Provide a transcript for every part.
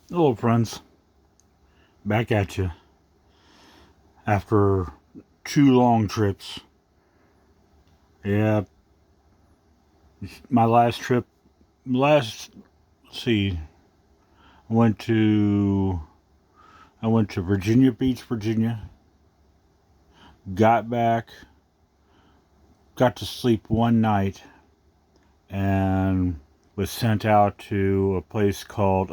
Hello, friends. Back at you after 2 long trips. Yeah, my last trip. Let's see. I went to I went to Virginia Beach, Virginia. Got back, got to sleep one night, and was sent out to a place called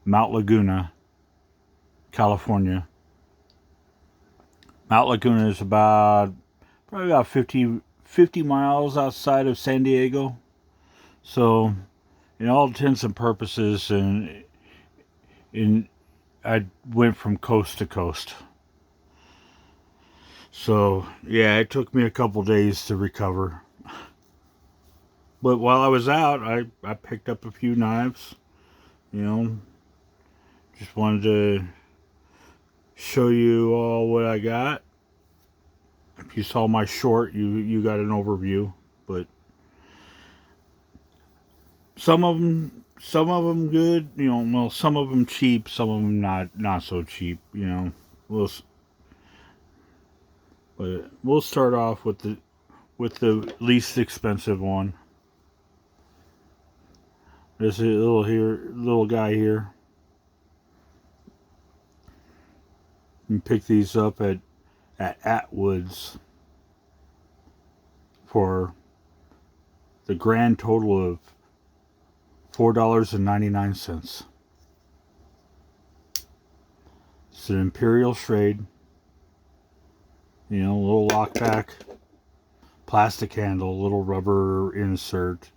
Mount Laguna, California. Mount Laguna is probably about 50 miles outside of San Diego. So, in all intents and purposes, and in I went from coast to coast. So yeah, it took me a couple days to recover. But while I was out, I picked up a few knives. You know, just wanted to show you all what I got. If you saw my short, you got an overview. But some of them good. You know, well, some of them cheap, some of them not so cheap. You know, we'll but we'll start off with the least expensive one. This little guy here. You can pick these up at Atwood's for the grand total of $4.99. It's an Imperial Shade. You know, little lockback, plastic handle, little rubber insert.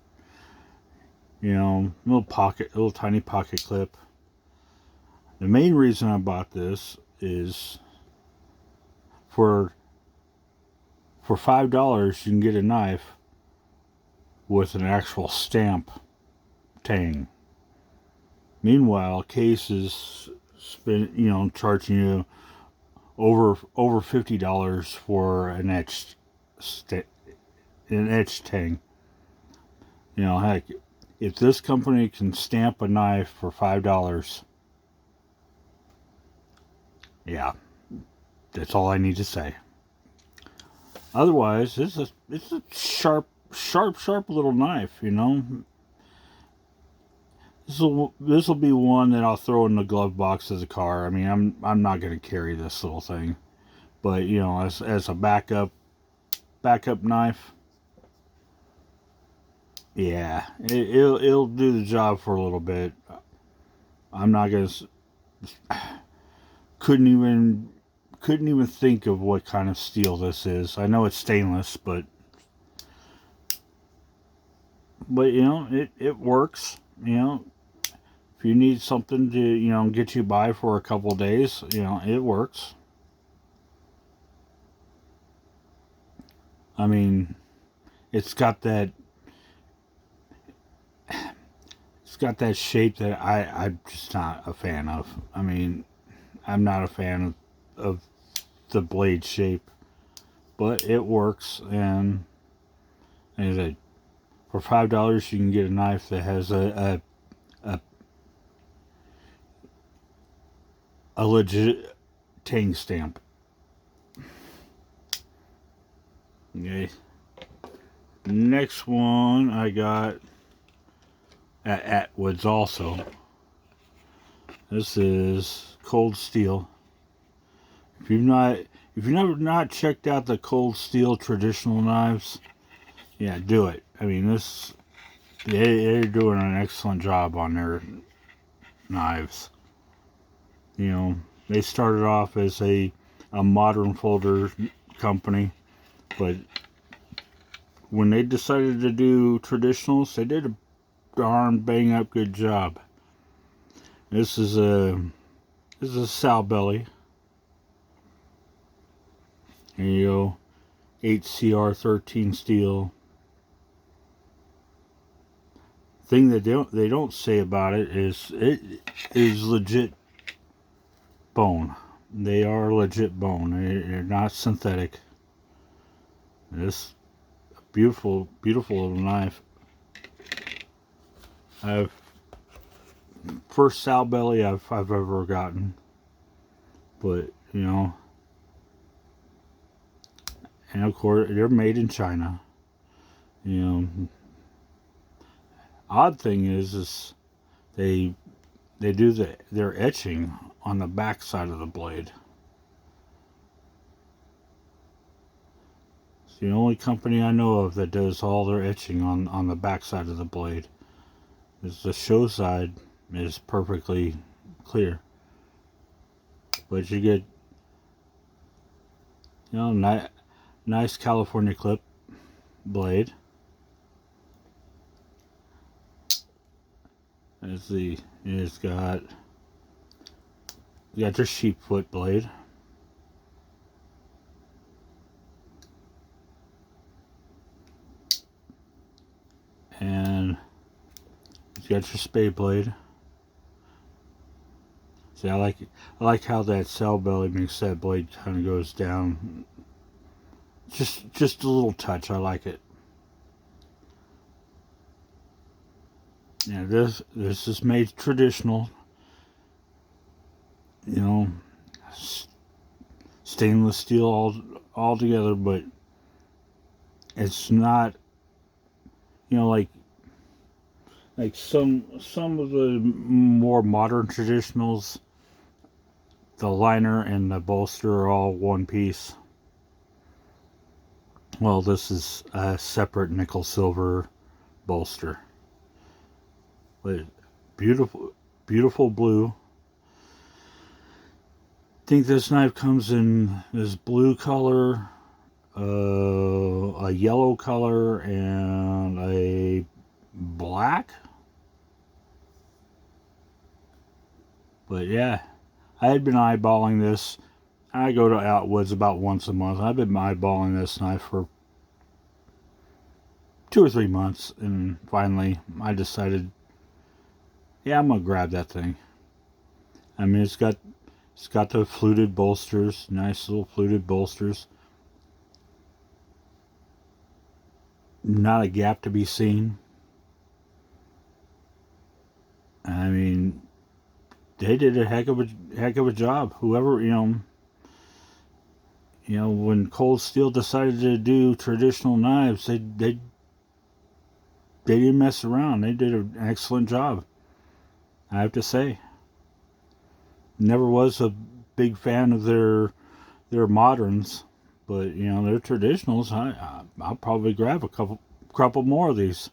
You know, little tiny pocket clip. The main reason I bought this is for $5 you can get a knife with an actual stamp tang. Meanwhile, Case is charging you over $50 for an etched tang. You know, heck, if this company can stamp a knife for $5, yeah, that's all I need to say. Otherwise, it's a sharp little knife. You know, this will be one that I'll throw in the glove box of the car. I mean, I'm not going to carry this little thing, but you know, as a backup knife, yeah, it'll do the job for a little bit. I'm not gonna couldn't even couldn't even think of what kind of steel this is. I know it's stainless, but you know, it works. You know, if you need something to get you by for a couple days, you know, it works. I mean, it's got that it's got that shape that I'm just not a fan of. I mean, I'm not a fan of the blade shape, but it works. And as I said, for $5 you can get a knife that has a, a legit tang stamp. Okay. Next one I got at Atwood's also. This is Cold Steel. If you've never not checked out the Cold Steel traditional knives, yeah, do it. I mean, they're doing an excellent job on their knives. You know, they started off as a modern folder company, but when they decided to do traditionals, they did a darn bang up good job. This is a sow belly. Here you go, HCR13 steel. Thing that they don't say about it is legit bone. They are legit bone. They're not synthetic. This beautiful little knife. I've first sow belly I've ever gotten. But, you know, and of course, they're made in China. You know, odd thing is they do their etching on the back side of the blade. It's the only company I know of that does all their etching on the back side of the blade. The show side is perfectly clear, but you get, you know, nice California clip blade. It's got your sheep foot blade. And you got your spade blade. See, I like how that cell belly makes that blade kind of goes down. Just a little touch. I like it. Yeah, this is made traditional. You know, stainless steel all together, but it's not. You know, like some of the more modern traditionals, the liner and the bolster are all one piece. Well, this is a separate nickel silver bolster. But beautiful blue. I think this knife comes in this blue color, a yellow color, and a black. But yeah, I had been eyeballing this. I go to Outwoods about once a month. I've been eyeballing this knife for 2 or 3 months, and finally I decided, yeah, I'm gonna grab that thing. I mean, it's got the fluted bolsters, nice little fluted bolsters. Not a gap to be seen. I mean, they did a heck of a job. Whoever, you know, when Cold Steel decided to do traditional knives, they didn't mess around. They did an excellent job, I have to say. Never was a big fan of their moderns, but you know, their traditionals, I'll probably grab a couple more of these.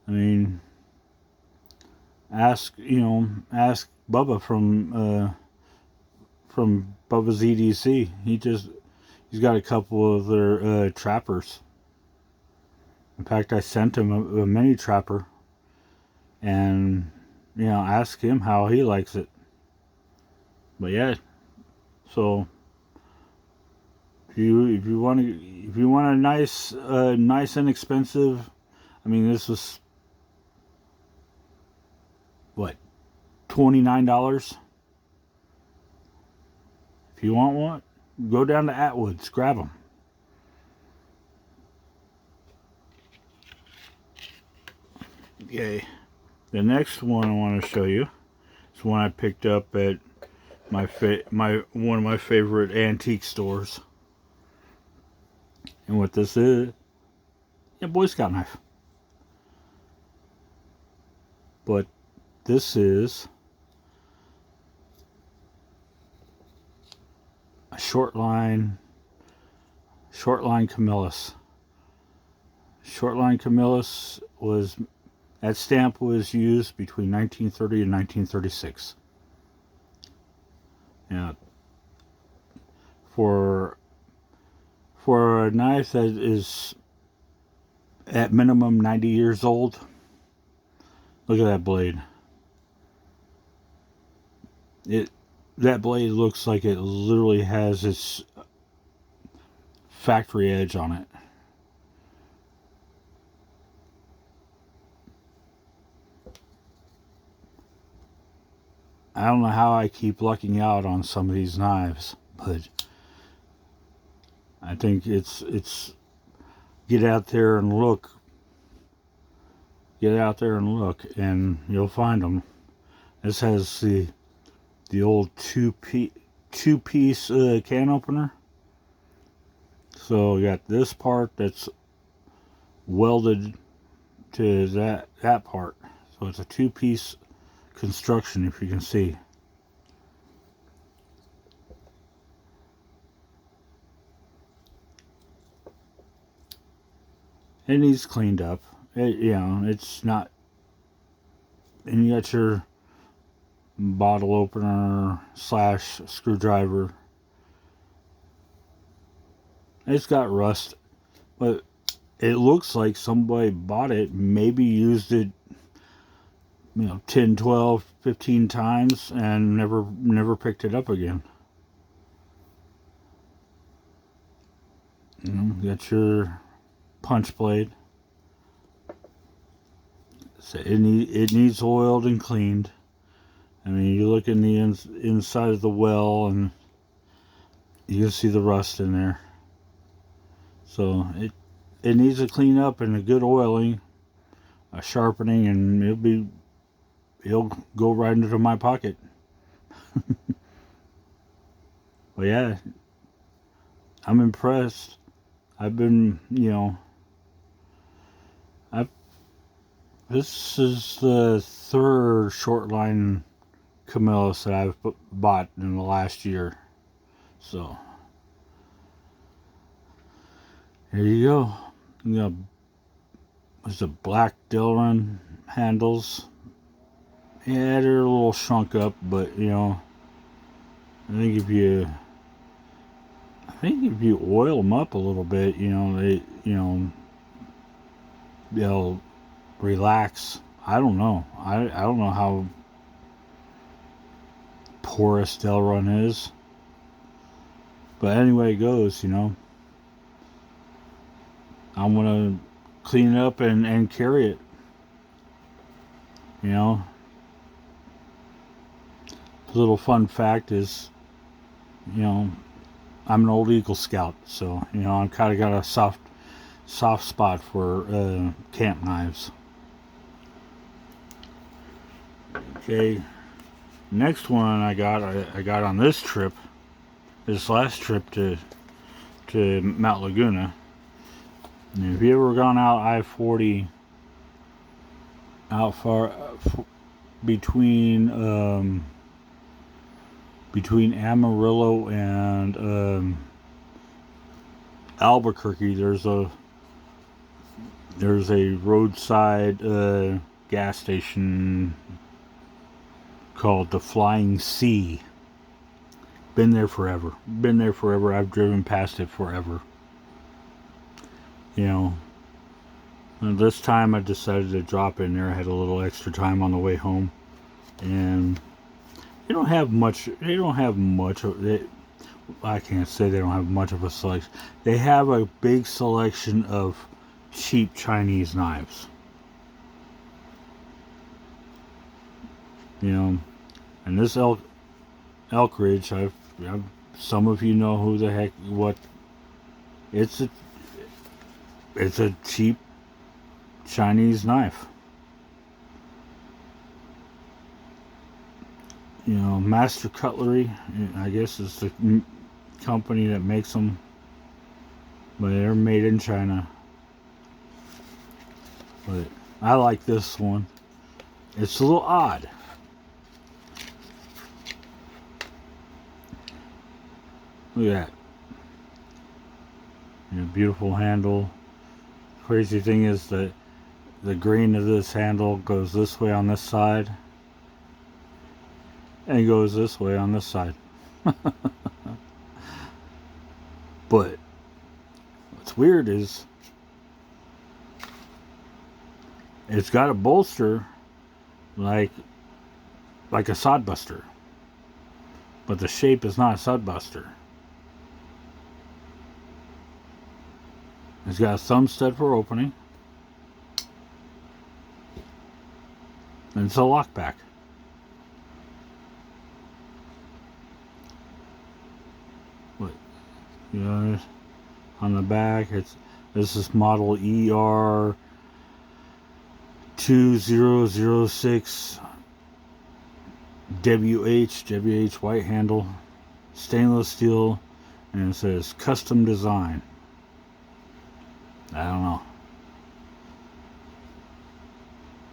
I mean, ask Bubba from Bubba's EDC. He's got a couple of their trappers. In fact, I sent him a mini trapper, and you know, ask him how he likes it. But yeah, so if you want a nice inexpensive, I mean, this was what, $29. If you want one, go down to Atwoods, grab them. Okay, the next one I want to show you is one I picked up at one of my favorite antique stores. And what this is, a Boy Scout knife. But this is a short line Camillus. Short line Camillus that stamp was used between 1930 and 1936. Now, for a knife that is at minimum 90 years old, look at that blade. That blade looks like it literally has its factory edge on it. I don't know how I keep lucking out on some of these knives, but I think it's get out there and look, and you'll find them. This has the old two-piece can opener. So we got this part that's welded to that part. So it's a two-piece construction, if you can see. It needs cleaned up. It's not. And you got your bottle opener / screwdriver. It's got rust, but it looks like somebody bought it, maybe used it, 10, 12, 15 times and never picked it up again. Got your punch blade. So it needs oiled and cleaned. I mean, you look in the inside of the well and you can see the rust in there. So it needs a clean up and a good oiling, a sharpening, and it'll go right into my pocket. But yeah, I'm impressed. I've been, this is the third short line Camillus that I've bought in the last year. So there you go. There's the black Delrin handles. Yeah, they're a little shrunk up, but I think if you oil them up a little bit, they'll relax. I don't know. I don't know how porous Delrin is, but anyway it goes. I'm gonna clean it up and carry it. Little fun fact is, I'm an old Eagle Scout, so I'm kind of got a soft spot for camp knives. Okay, next one I got on this last trip to Mount Laguna. And have you ever gone out I-40 out far between Amarillo and Albuquerque? There's a roadside gas station called the Flying C. Been there forever. I've driven past it forever. This time I decided to drop in there. I had a little extra time on the way home, and they don't have much of it. I can't say they don't have much of a selection. They have a big selection of cheap Chinese knives. And this Elk Ridge, some of you know who the heck what. It's a cheap Chinese knife. Master Cutlery, I guess, is the company that makes them, but they're made in China. But I like this one. It's a little odd. Look at that. Beautiful handle. Crazy thing is that the grain of this handle goes this way on this side and goes this way on this side. But what's weird is it's got a bolster like a sodbuster, but the shape is not a sodbuster. It's got a thumb stud for opening, and it's a lockback. What? On the back, this is model ER 2006 WH white handle, stainless steel, and it says custom design. I don't know.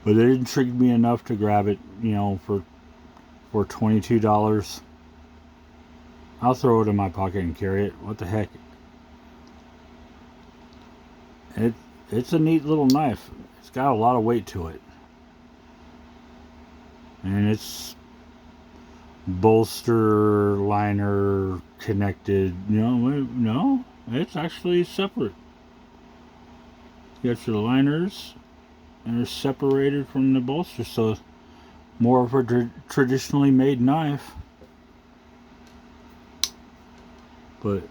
But it intrigued me enough to grab it, you know, for $22. I'll throw it in my pocket and carry it. What the heck? It's a neat little knife. It's got a lot of weight to it. And it's bolster liner connected. No, it's actually separate. You got your liners, and they're separated from the bolster, so it's more of a traditionally made knife. But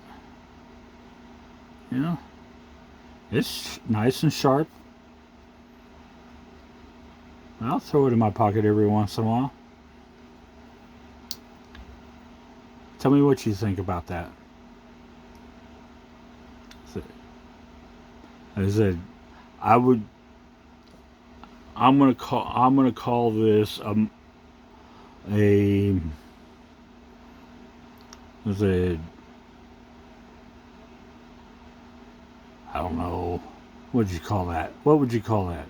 you know, it's nice and sharp. I'll throw it in my pocket every once in a while. Tell me what you think about that. I said, I'm gonna call this I don't know. What would you call that? What would you call that?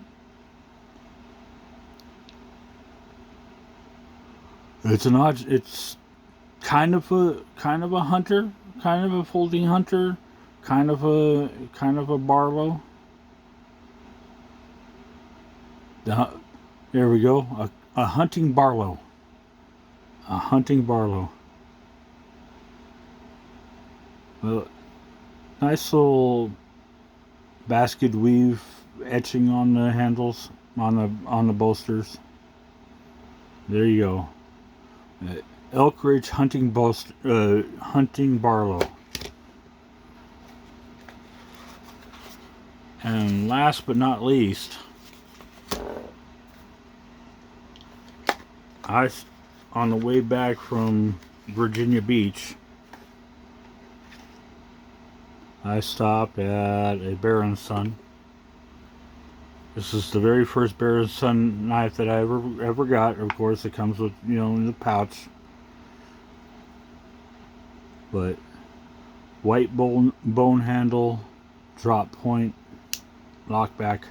It's kind of a hunter, kind of a folding hunter, kind of a Barlow. There we go. A hunting Barlow. A hunting Barlow. Well, nice little basket weave etching on the handles, on the bolsters. There you go. Elk Ridge hunting Barlow. And last but not least, on the way back from Virginia Beach, I stopped at a Bear & Son. This is the very first Bear & Son knife that I ever got. Of course, it comes with, in the pouch. But white bone handle, drop point, lock back.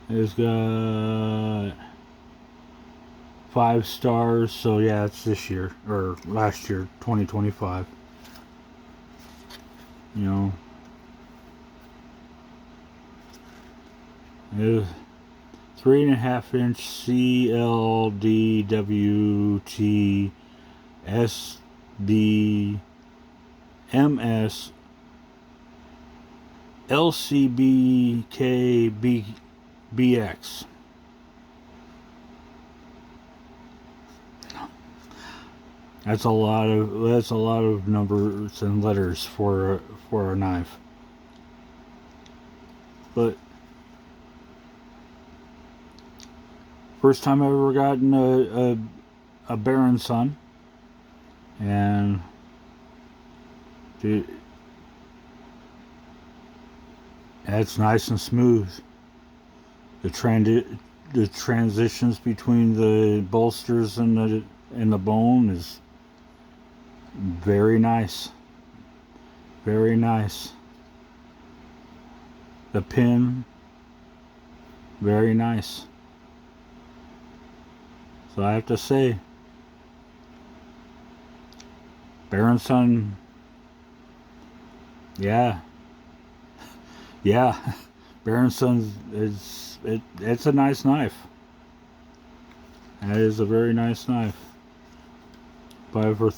It's got 5 stars, so yeah, it's this year, or last year, 2025. It's 3.5 inch CLDWT SBMS LCBKBX. That's a lot of numbers and letters for a knife. But first time I ever gotten a Bear & Son, and dude, it's nice and smooth. The transitions between the bolsters and the bone is very nice. Very nice. The pin, very nice. So I have to say, Bear & Son, yeah, Bear & Son it's a nice knife. That is a very nice knife. Buy it for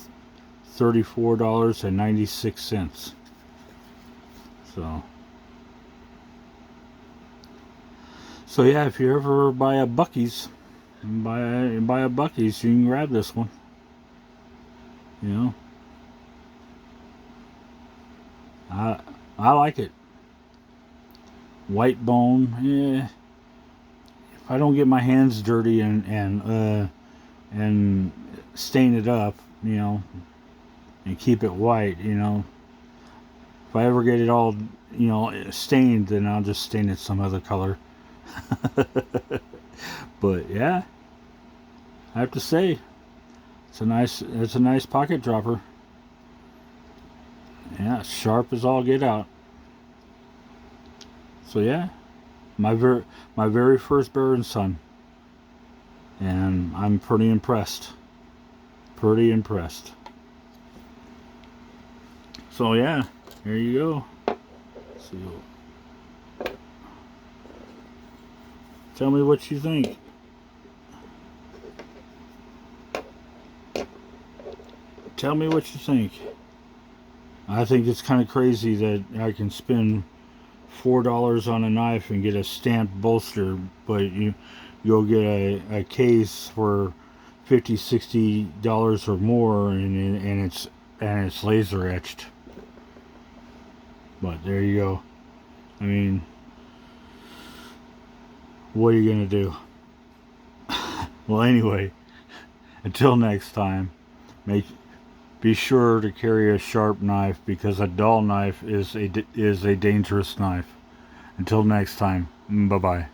$34.96. So yeah, if you ever buy a Buc-ee's, buy a Buc-ee's, you can grab this one. I like it. White bone, yeah. If I don't get my hands dirty and stain it up, and keep it white, If I ever get it all, you know, stained, then I'll just stain it some other color. But yeah, I have to say, it's a nice pocket dropper. Yeah, sharp as all get out. So yeah, my very first bear and son, and I'm pretty impressed. Pretty impressed. So yeah, there you go. So, tell me what you think. Tell me what you think. I think it's kind of crazy that I can spend $4 on a knife and get a stamped bolster, but you'll get a case for $50-$60 or more, and it's laser etched. But there you go. I mean, what are you gonna do? Well, anyway, until next time, be sure to carry a sharp knife, because a dull knife is a dangerous knife. Until next time, bye bye.